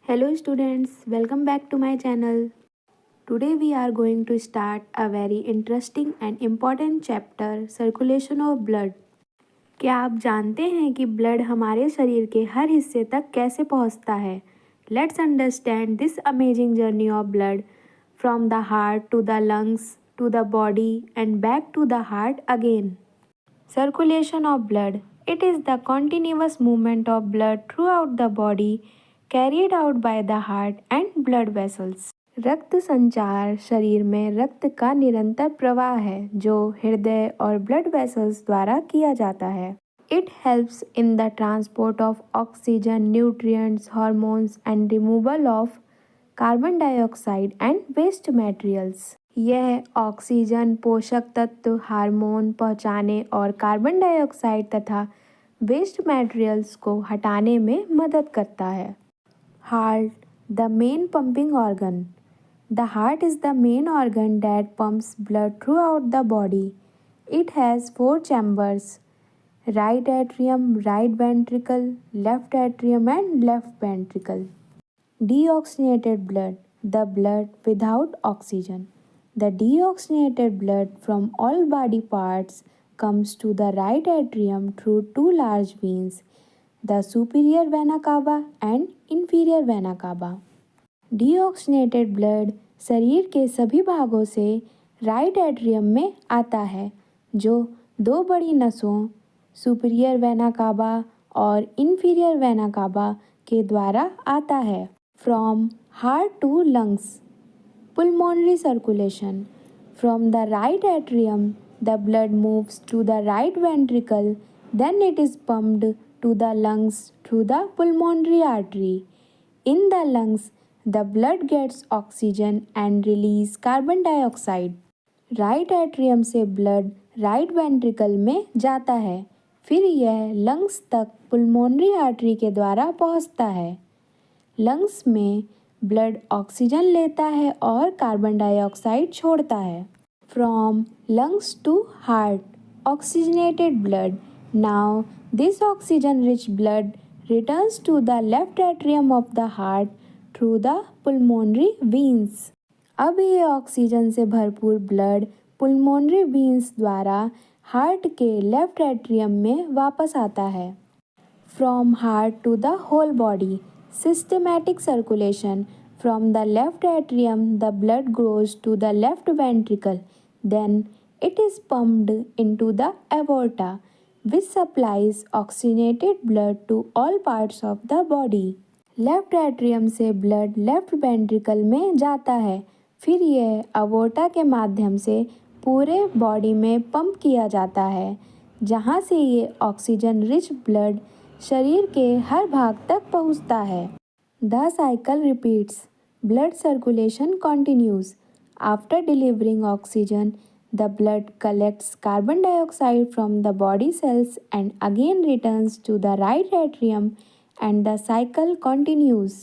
Hello students, welcome back to my channel. Today we are going to start a very interesting and important chapter, circulation of blood. क्या आप जानते हैं कि blood हमारे शरीर के हर हिस्से तक कैसे पहुंचता है? Let's understand this amazing journey of blood from the heart to the lungs to the body and back to the heart again. Circulation of blood. It is the continuous movement of blood throughout the body carried out by the heart and blood vessels. रक्त संचार शरीर में रक्त का निरंतर प्रवाह है जो हृदय और ब्लड वेसल्स द्वारा किया जाता है. It helps in the transport of oxygen, nutrients, hormones and removal of carbon dioxide and waste materials. यह ऑक्सीजन, पोषक तत्व, हार्मोन पहुंचाने और कार्बन डाइऑक्साइड तथा वेस्ट मटेरियल्स को हटाने में मदद करता है. Heart, the main pumping organ. The heart is the main organ that pumps blood throughout the body. It has 4 chambers: right atrium, right ventricle, left atrium and left ventricle. Deoxygenated blood, the blood without oxygen. The deoxygenated blood from all body parts comes to the right atrium through 2 large veins, the superior vena cava and inferior vena cava. Deoxygenated blood शरीर के सभी भागों से right atrium में आता है जो 2 बड़ी नसों सुपीरियर वेना कावा और इन्फीरियर वेना कावा के द्वारा आता है. From heart to lungs. Pulmonary circulation. From the right atrium, the blood moves to the right ventricle, then it is pumped to the lungs through the pulmonary artery. In the lungs, the blood gets oxygen and release carbon dioxide. Right atrium से blood right ventricle में जाता है, फिर यह lungs तक पुल्मोनरी artery के द्वारा पहुंचता है. लंग्स में ब्लड ऑक्सीजन लेता है और कार्बन डाइऑक्साइड छोड़ता है. From lungs to heart. Oxygenated blood. Now this oxygen rich blood returns to the left atrium of the heart through the pulmonary veins. अब ये ऑक्सीजन से भरपूर ब्लड पुल्मोनरी वीन्स द्वारा हार्ट के लेफ्ट एट्रियम में वापस आता है. From heart to the whole body. Systematic circulation. From the left atrium, the blood goes to the left ventricle. Then it is pumped into the aorta, which supplies oxygenated blood to all parts of the body. Left atrium से blood left ventricle में जाता है, फिर यह अवोर्टा के माध्यम से पूरे बॉडी में पंप किया जाता है, जहाँ से ये ऑक्सीजन रिच ब्लड शरीर के हर भाग तक पहुँचता है. The cycle repeats. Blood circulation continues. After delivering oxygen, the blood collects carbon dioxide from the body cells and again returns to the right atrium and the cycle continues.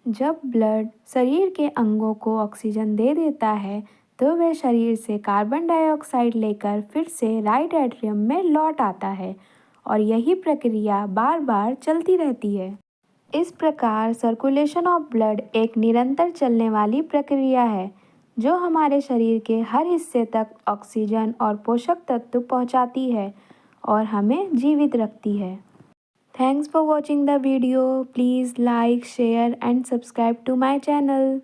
जब blood शरीर के अंगों को ऑक्सीजन दे देता है तो वह शरीर से कार्बन डाइऑक्साइड लेकर फिर से राइट एट्रियम में लौट आता है और यही प्रक्रिया बार बार चलती रहती है. इस प्रकार सर्कुलेशन ऑफ ब्लड एक निरंतर चलने वाली प्रक्रिया है जो हमारे शरीर के हर हिस्से तक ऑक्सीजन और पोषक तत्व पहुंचाती है और हमें जीवित रखती है. Thanks for watching the video. Please like, share and subscribe to my channel.